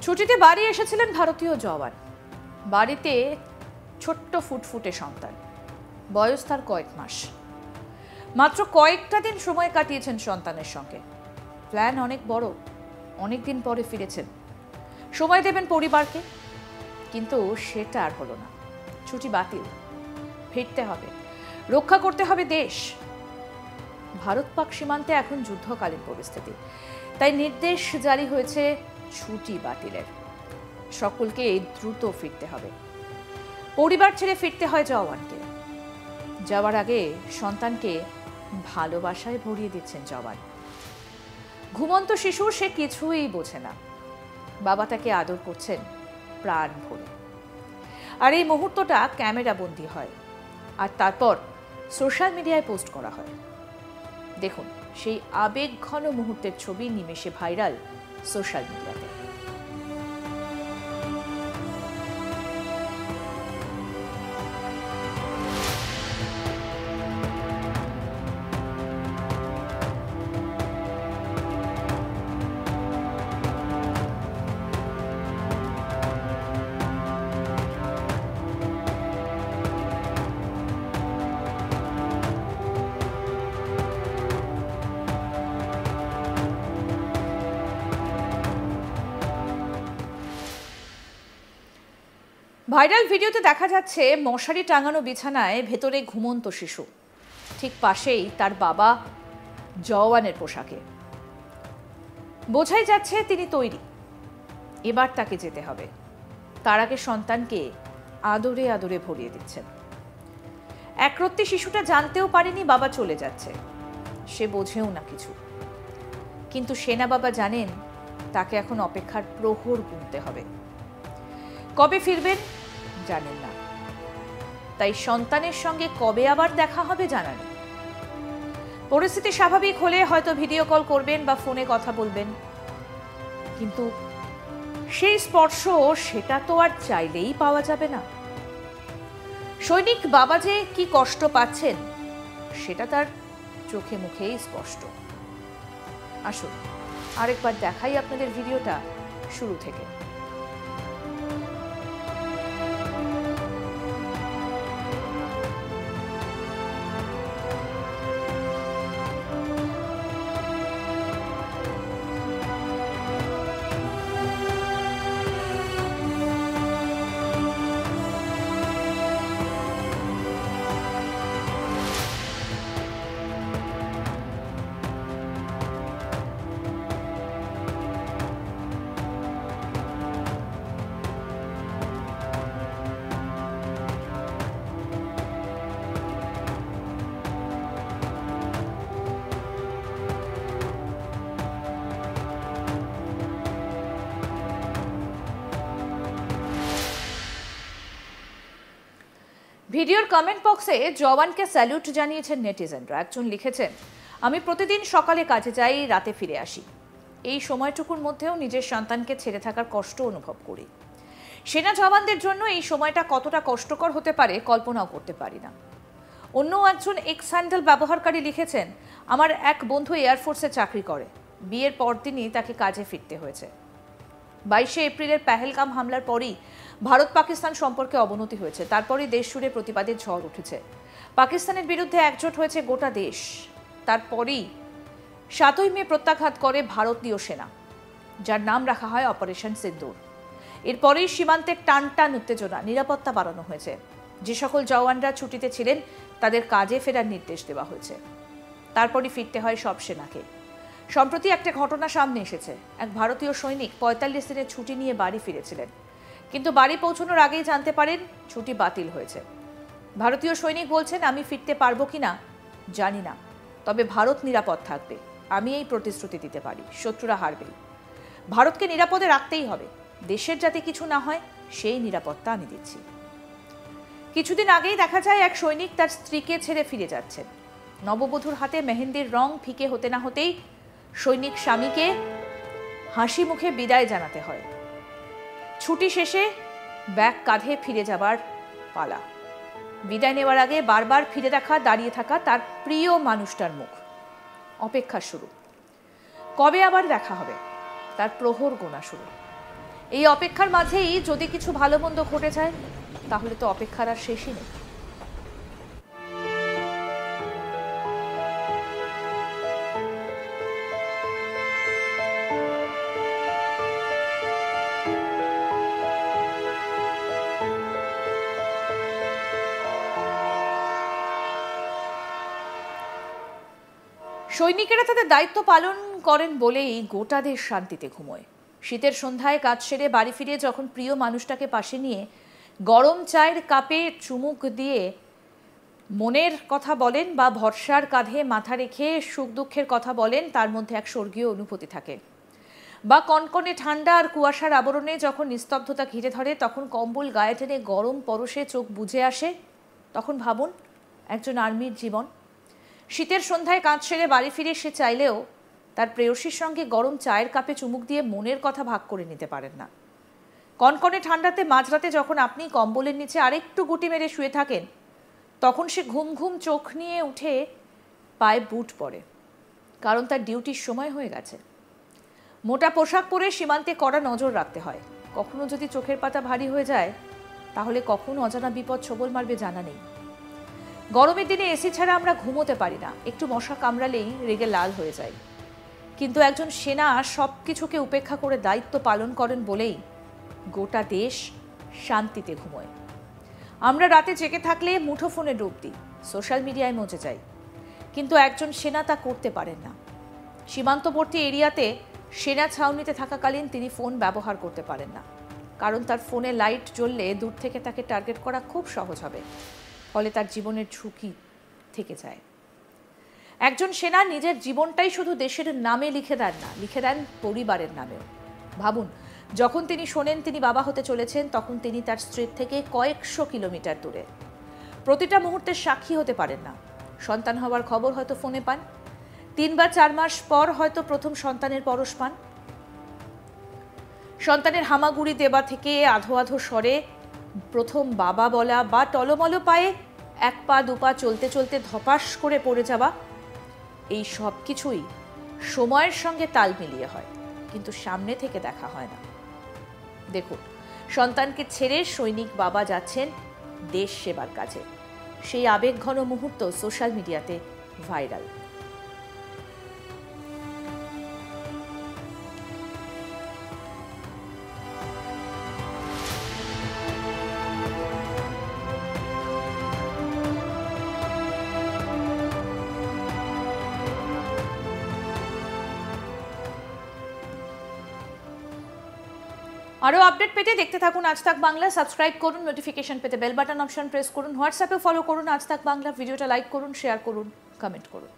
ছুটিতে বাড়ি এসেছিলেন ভারতীয় জওয়ান। বাড়িতে ছোট্ট ফুটফুটে সন্তান, বয়স তার কয়েক মাস। মাত্র কয়েকটা দিন সময় কাটিয়েছেন সন্তানের সঙ্গে। প্ল্যান অনেক বড়, অনেকদিন পরে ফিরেছেন, সময় দেবেন পরিবারকে, কিন্তু সেটা আর হলো না। ছুটি বাতিল, ফিরতে হবে, রক্ষা করতে হবে দেশ। ভারত পাক সীমান্তে এখন যুদ্ধকালীন পরিস্থিতি, তাই নির্দেশ জারি হয়েছে ছুটি বাতিলের। সকলকে দ্রুত ফিরতে হবে। পরিবার ছেড়ে ফিরতে হয় জওয়ানকে। যাওয়ার আগে সন্তানকে ভালোবাসায় ভরিয়ে দিচ্ছেন জওয়ান। ঘুমন্ত শিশু, সে কিছুই বোঝে না। বাবা তাকে আদর করছেন প্রাণ ভরে। আর এই মুহূর্তটা ক্যামেরা বন্দী হয়, আর তারপর সোশ্যাল মিডিয়ায় পোস্ট করা হয়। দেখুন সেই আবেগঘন মুহূর্তের ছবি নিমেষে ভাইরাল সোশ্যাল মিডিয়াতে। ভাইরাল ভিডিওতে দেখা যাচ্ছে মশারি টাঙানো বিছানায় ভেতরে ঘুমন্ত শিশু, ঠিক পাশেই তার বাবা জওয়ানের পোশাকে। বোঝাই যাচ্ছে তিনি তৈরি, এবার তাকে যেতে হবে। তার আগে সন্তানকে আদরে আদরে ভরিয়ে দিচ্ছেন। একরত্তি শিশুটা জানতেও পারেনি বাবা চলে যাচ্ছে, সে বোঝেও না কিছু। কিন্তু সেনা বাবা জানেন তাকে এখন অপেক্ষার প্রহর গুনতে হবে। কবে ফিরবেন জানেন না, তাই সন্তানের সঙ্গে কবে আবার দেখা হবে জানা নেই। পরিস্থিতি স্বাভাবিক হলে হয়তো ভিডিও কল করবেন বা ফোনে কথা বলবেন, কিন্তু সেই স্পর্শ, সেটা তো আর চাইলেই পাওয়া যাবে না। সৈনিক বাবা যে কি কষ্ট পাচ্ছেন সেটা তার চোখে মুখেই স্পষ্ট। আসুন আরেকবার দেখাই আপনাদের ভিডিওটা শুরু থেকে। ভিডিওর কমেন্ট বক্সে জওয়ানকে স্যালুট জানিয়েছেন নেটিজেনরা। একজন লিখেছেন, আমি প্রতিদিন সকালে কাজে যাই, রাতে ফিরে আসি। এই সময়টুকুর মধ্যেও নিজের সন্তানকে ছেড়ে থাকার কষ্ট অনুভব করি। সেনা জওয়ানদের জন্য এই সময়টা কতটা কষ্টকর হতে পারে কল্পনাও করতে পারি না। অন্য একজন এক্স হ্যান্ডেল ব্যবহারকারী লিখেছেন, আমার এক বন্ধু এয়ারফোর্সে চাকরি করে, বিয়ের পরদিনই তাকে কাজে ফিরতে হয়েছে। 22শে এপ্রিলের পেহেলগাম হামলার পরই ভারত পাকিস্তান সম্পর্কে অবনতি হয়েছে। তারপরই দেশ জুড়ে প্রতিবাদের ঝড় উঠেছে। পাকিস্তানের বিরুদ্ধে একজোট হয়েছে গোটা দেশ। তারপরই 7ই মে প্রত্যাঘাত করে ভারতীয় সেনা, যার নাম রাখা হয় অপারেশন সিন্দুর। এরপরেই সীমান্তে টান টান উত্তেজনা, নিরাপত্তা বাড়ানো হয়েছে। যে সকল জওয়ানরা ছুটিতে ছিলেন তাদের কাজে ফেরার নির্দেশ দেওয়া হয়েছে। তারপরই ফিরতে হয় সব সেনাকে। সম্প্রতি একটা ঘটনা সামনে এসেছে। এক ভারতীয় সৈনিক 45 দিনের ছুটি নিয়ে বাড়ি ফিরেছিলেন, কিন্তু বাড়ি পৌঁছানোর আগেই জানতে পারেন ছুটি বাতিল হয়েছে। ভারতীয় সৈনিক বলছেন, আমি ফিরতে পারবো কিনা জানি না, তবে ভারত নিরাপদ থাকবে, আমি এই প্রতিশ্রুতি দিতে পারি। শত্রুরা হারবেই, ভারতকে নিরাপদে রাখতেই হবে। দেশের যাতে কিছু না হয় সেই নিরাপত্তা আমি দিচ্ছি। কিছুদিন আগেই দেখা যায় এক সৈনিক তার স্ত্রীকে ছেড়ে ফিরে যাচ্ছেন। নববধূর হাতে মেহেন্দির রং ফিকে হতে না হতেই সৈনিক স্বামীকে হাসি মুখে বিদায় জানাতে হয়। ছুটি শেষে ব্যাগ কাঁধে ফিরে যাবার পালা। বিদায় নেওয়ার আগে বারবার ফিরে দাঁড়িয়ে থাকা তার প্রিয় মানুষটার মুখ। অপেক্ষা শুরু, কবে আবার দেখা হবে তার প্রহর গোনা শুরু। এই অপেক্ষার মাঝেই যদি কিছু ভালো মন্দ ঘটে যায় তাহলে তো অপেক্ষার আর শেষই নেই। সৈনিকেরা তাদের দায়িত্ব পালন করেন বলেই গোটা দেশ শান্তিতে ঘুমোয়। শীতের সন্ধ্যায় কাজ সেরে বাড়ি ফিরে যখন প্রিয় মানুষটাকে পাশে নিয়ে গরম চায়ের কাপে চুমুক দিয়ে মনের কথা বলেন বা ভরসার কাঁধে মাথা রেখে সুখ দুঃখের কথা বলেন, তার মধ্যে এক স্বর্গীয় অনুভূতি থাকে। বা কনকনে ঠান্ডা আর কুয়াশার আবরণে যখন নিস্তব্ধতা ঘিরে ধরে, তখন কম্বল গায়ে টেনে গরম পরশে চোখ বুজে আসে, তখন ভাবুন একজন আর্মির জীবন। শীতের সন্ধ্যায় কাজ সেরে বাড়ি ফিরে সে চাইলেও তার প্রেয়সীর সঙ্গে গরম চায়ের কাপে চুমুক দিয়ে মনের কথা ভাগ করে নিতে পারেন না। কনকনে ঠান্ডাতে মাঝরাতে যখন আপনি কম্বলের নিচে আরেকটু গুটি মেরে শুয়ে থাকেন, তখন সে ঘুম ঘুম চোখ নিয়ে উঠে পায়ে বুট পরে, কারণ তার ডিউটির সময় হয়ে গেছে। মোটা পোশাক পরে সীমান্তে কড়া নজর রাখতে হয়। কখনো যদি চোখের পাতা ভারী হয়ে যায় তাহলে কখন অজানা বিপদ ছবল মারবে জানা নেই। গরমের দিনে এসি ছাড়া আমরা ঘুমোতে পারি না, একটু মশা কামড়ালেই রেগে লাল হয়ে যায়। কিন্তু একজন সেনা সব কিছুকে উপেক্ষা করে দায়িত্ব পালন করেন বলেই গোটা দেশ শান্তিতে ঘুমোয়। আমরা রাতে জেগে থাকলে মুঠোফোনে ডুব দিই, সোশ্যাল মিডিয়ায় মজে যাই, কিন্তু একজন সেনা তা করতে পারেন না। সীমান্তবর্তী এরিয়াতে সেনা ছাউনিতে থাকাকালীন তিনি ফোন ব্যবহার করতে পারেন না, কারণ তার ফোনে লাইট জ্বললে দূর থেকে তাকে টার্গেট করা খুব সহজ হবে, ফলে তার জীবনের ঝুঁকি থেকে যায়। একজন সেনা নিজের জীবনটাই শুধু দেশের নামে লিখে দেন না, লিখে দেন পরিবারের নামেও। ভাবুন, যখন তিনি শোনেন তিনি বাবা হতে চলেছেন, তখন তিনি তার স্ত্রীর থেকে কয়েকশো কিলোমিটার দূরে। প্রতিটা মুহূর্তের সাক্ষী হতে পারেন না। সন্তান হওয়ার খবর হয়তো ফোনে পান, 3 বা 4 মাস পর হয়তো প্রথম সন্তানের পরশ পান। সন্তানের হামাগুড়ি দেবা থেকে আধো আধো স্বরে প্রথম বাবা বলা, বা টলমলো পায়ে 1 পা 2 পা চলতে চলতে ধপাস করে পড়ে যাওয়া, এই সব কিছুই সময়ের সঙ্গে তাল মিলিয়ে হয়, কিন্তু সামনে থেকে দেখা হয় না। দেখুন, সন্তানকে ছেড়ে সৈনিক বাবা যাচ্ছেন দেশ সেবার কাজে। সেই আবেগঘন মুহূর্ত সোশ্যাল মিডিয়াতে ভাইরাল। আরও আপডেট পেতে দেখতে থাকুন আজ তাক বাংলা। সাবস্ক্রাইব করুন, নোটিফিকেশন পেতে বেল বাটন অপশন প্রেস করুন, হোয়াটসঅ্যাপে ফলো করুন আজ তাক বাংলা। ভিডিওটা লাইক করুন, শেয়ার করুন, কমেন্ট করুন।